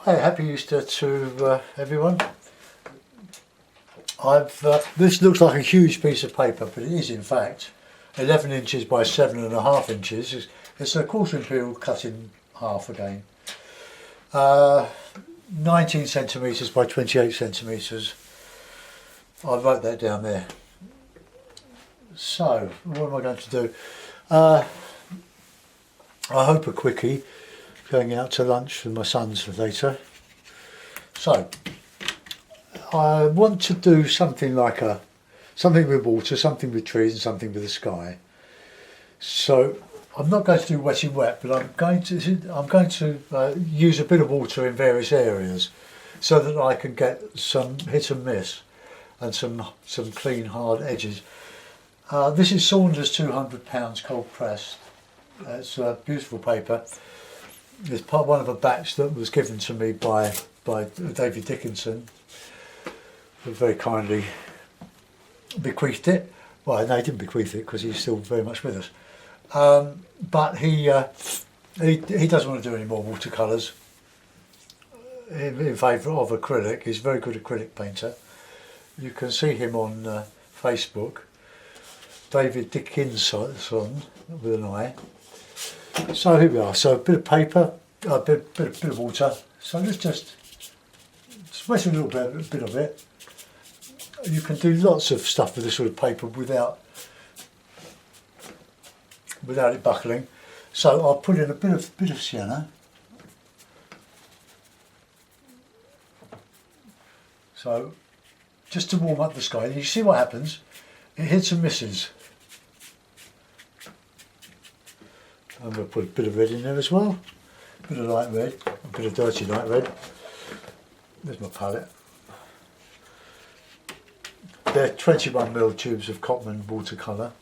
Hey, happy Easter to everyone. This looks like a huge piece of paper, but it is in fact 11 inches by 7.5 inches. It's a quarter imperial cut in half again. 19 centimetres by 28 centimetres. I wrote that down there. So, what am I going to do? I hope a quickie. Going out to lunch with my sons later. So, I want to do something like something with water, something with trees and something with the sky. So I'm not going to do wet in wet, but I'm going to use a bit of water in various areas so that I can get some hit and miss and some clean hard edges. This is Saunders £200 cold pressed. It's a beautiful paper. It's one of a batch that was given to me by David Dickinson, who very kindly bequeathed it. Well, no, he didn't bequeath it because he's still very much with us. But he doesn't want to do any more watercolours in favour of acrylic. He's a very good acrylic painter. You can see him on Facebook, David Dickinson with an I. So here we are. So a bit of paper, a bit of water. So let's just wet a little bit of it. You can do lots of stuff with this sort of paper without it buckling. So I'll put in a bit of sienna. So just to warm up the sky. You see what happens? It hits and misses. I'm going to put a bit of red in there as well. A bit of light red, a bit of dirty light red. There's my palette. They're 21mm tubes of Cotman watercolour.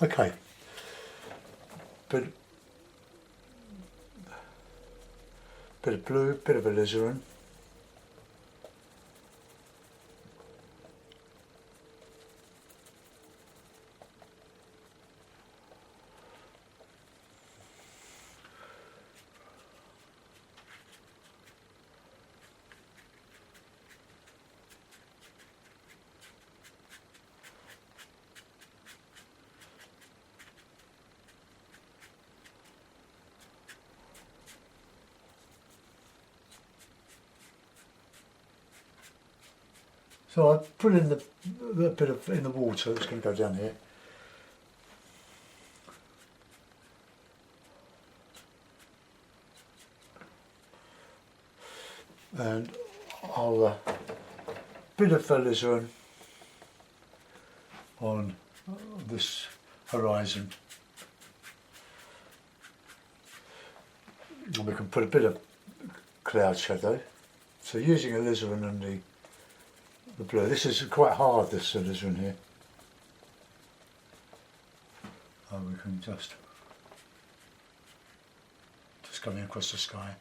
Okay. Bit of blue, bit of alizarin. So I put in a bit of in the water that's going to go down here. And I'll bit of alizarin on this horizon. And we can put a bit of cloud shadow. So using alizarin and the blue. This is quite hard, this alizarin here. And we can just coming across the sky.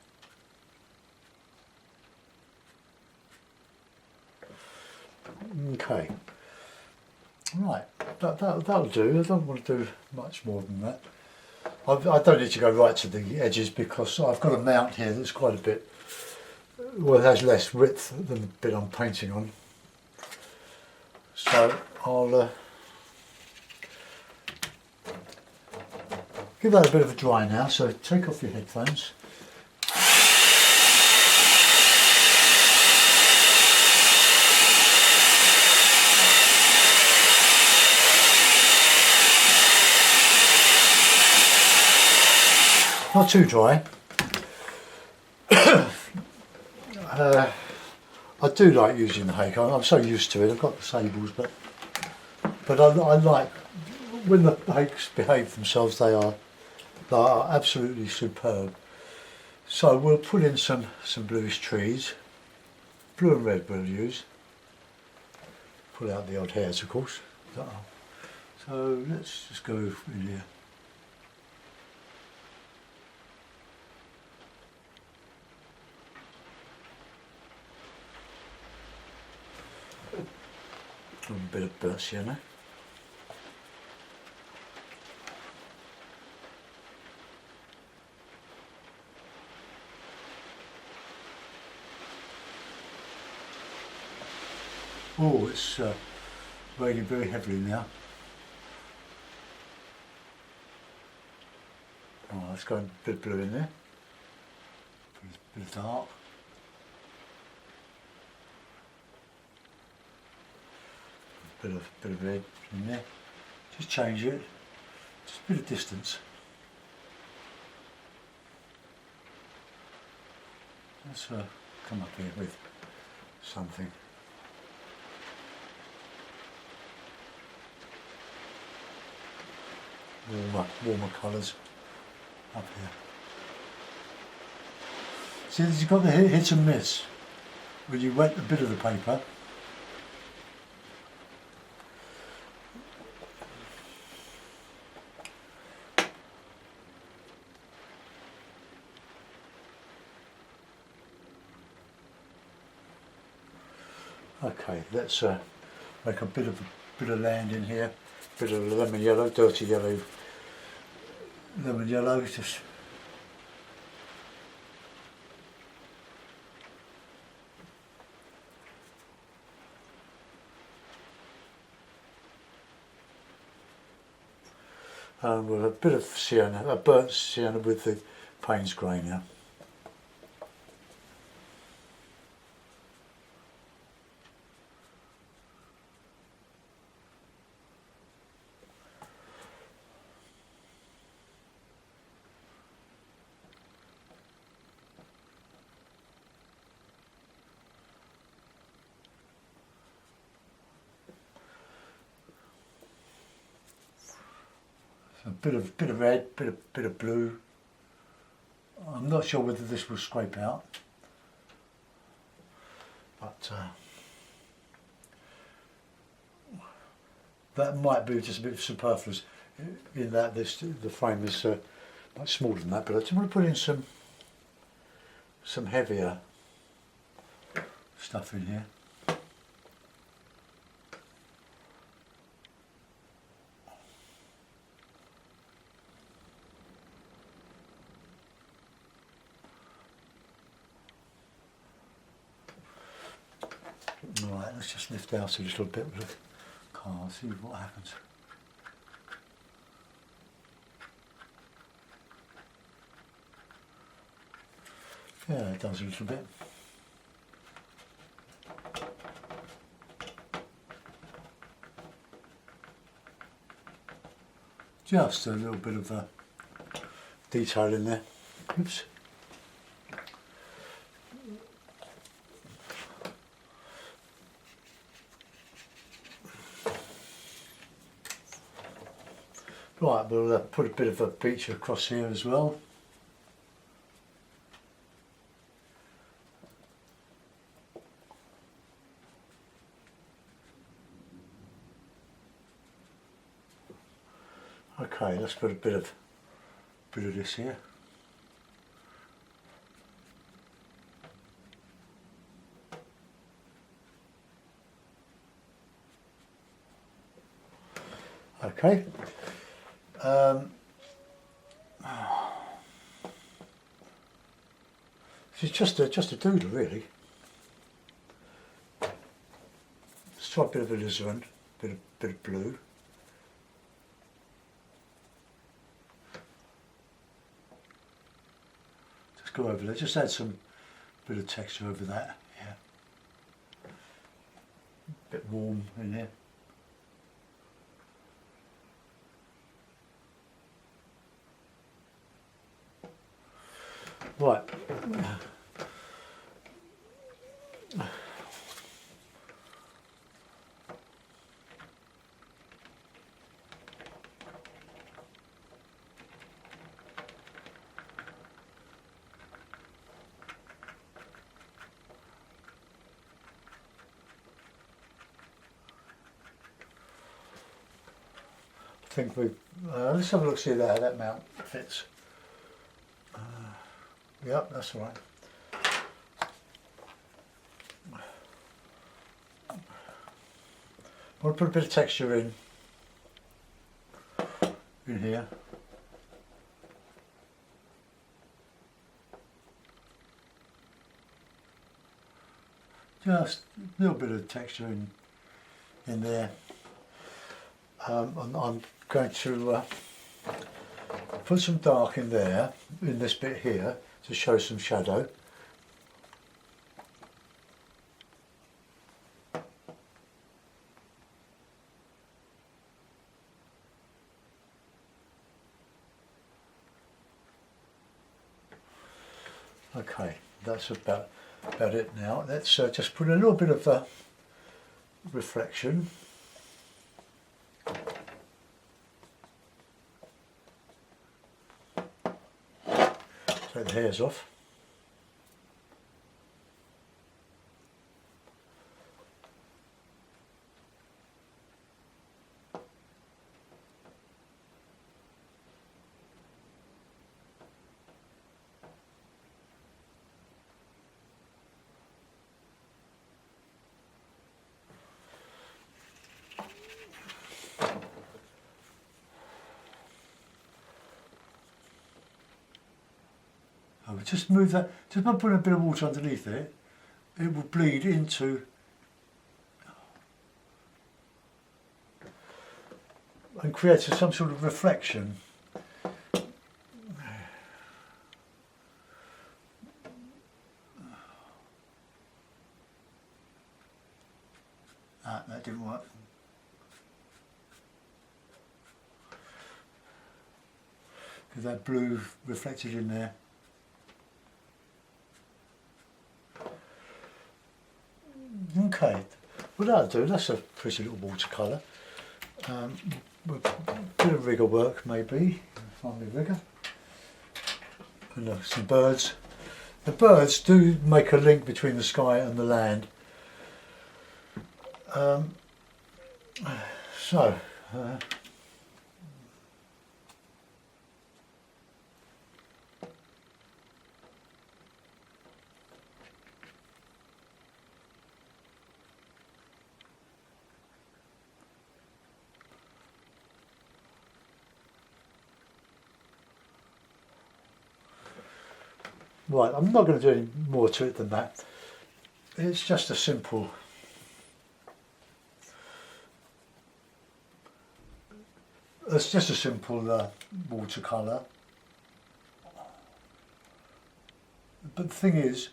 Okay. Right, that'll do. I don't want to do much more than that. I don't need to go right to the edges because I've got a mount here that's quite a bit, well, it has less width than the bit I'm painting on. So I'll give that a bit of a dry now, so take off your headphones. Not too dry. I do like using the hake. I'm so used to it. I've got the sables, but I like when the hakes behave themselves. They are absolutely superb. So we'll put in some bluish trees. Blue and red we'll use. Pull out the odd hairs, of course. So let's just go in here. A bit of burnt sienna. Oh, it's raining very heavily now. Oh, let's go a bit of blue in there. Bit of dark. Bit of red in there. Just change it. Just a bit of distance. Let's come up here with something. Warmer colours up here. See, you've got the hit and miss. When you wet a bit of the paper, okay, let's make a bit of land in here, bit of lemon yellow, dirty yellow, lemon yellow. Just with a bit of sienna, a burnt sienna with the Payne's grey now. A bit of red, bit of blue. I'm not sure whether this will scrape out, but that might be just a bit superfluous. In that the frame is much smaller than that, but I just want to put in some heavier stuff in here. Right, let's just lift out a little bit with the car, see what happens. Yeah, it does a little bit. Just a little bit of detail in there. Oops. Right, we'll put a bit of a beach across here as well. Okay, let's put a bit of this here. Okay. It's just a doodle, really. Let's try a bit of alizarin, bit of blue. Just go over there. Just add some bit of texture over that. Yeah. Bit warm in here. Right. I think we've, let's have a look, see how that mount fits. Yep, that's all right. I want to put a bit of texture in here. Just a little bit of texture in in there. And I'm going to put some dark in there, in this bit here, to show some shadow. Okay, that's about it now. Let's just put a little bit of reflection. Take the hairs off. Just move that, just by putting a bit of water underneath it, it will bleed into and create some sort of reflection. That didn't work. Because that blue reflected in there. Okay, well that'll do. That's a pretty little watercolour. A bit of rigger work maybe. Find me rigger. And some birds. The birds do make a link between the sky and the land. Right, I'm not going to do any more to it than that. It's just a simple watercolour. But the thing is,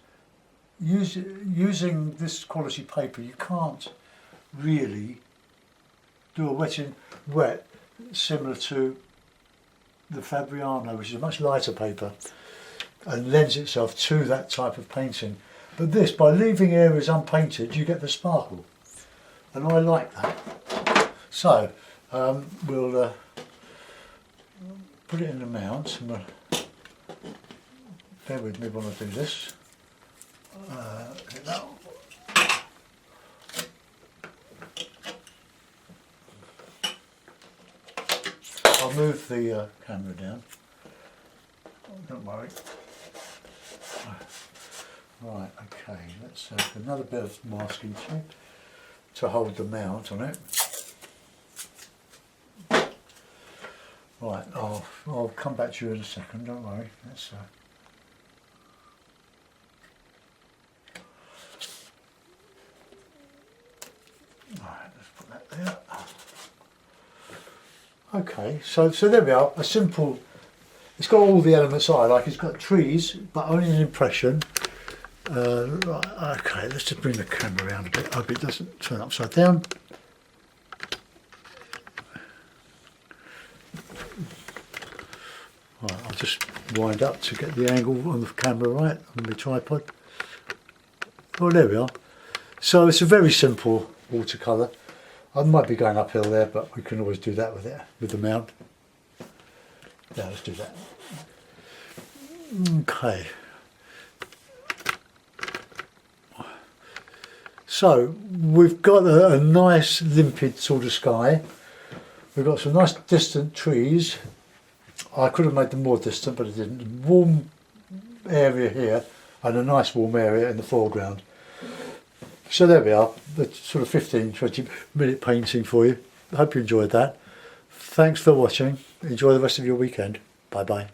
using this quality paper, you can't really do a wet similar to the Fabriano, which is a much lighter paper and lends itself to that type of painting. But this, by leaving areas unpainted, you get the sparkle, and I like that. So we'll put it in the mount, and bear with me when I do this. I'll move the camera down. Don't worry. Right, okay, let's have another bit of masking tape to hold the mount on it. Right, I'll come back to you in a second, don't worry. Let's, right, let's put that there. Okay, so there we are, a simple, it's got all the elements I like. It's got trees, but only an impression. Right, okay, let's just bring the camera around a bit. I hope it doesn't turn upside down. Right, I'll just wind up to get the angle on the camera right on the tripod. Oh, there we are. So it's a very simple watercolour. I might be going uphill there, but we can always do that with it, with the mount. Yeah, let's do that. Okay. So we've got a nice limpid sort of sky. We've got some nice distant trees. I could have made them more distant, but I didn't. Warm area here and a nice warm area in the foreground. So there we are, the sort of 15-20 minute painting for you. I hope you enjoyed that. Thanks for watching. Enjoy the rest of your weekend. Bye bye.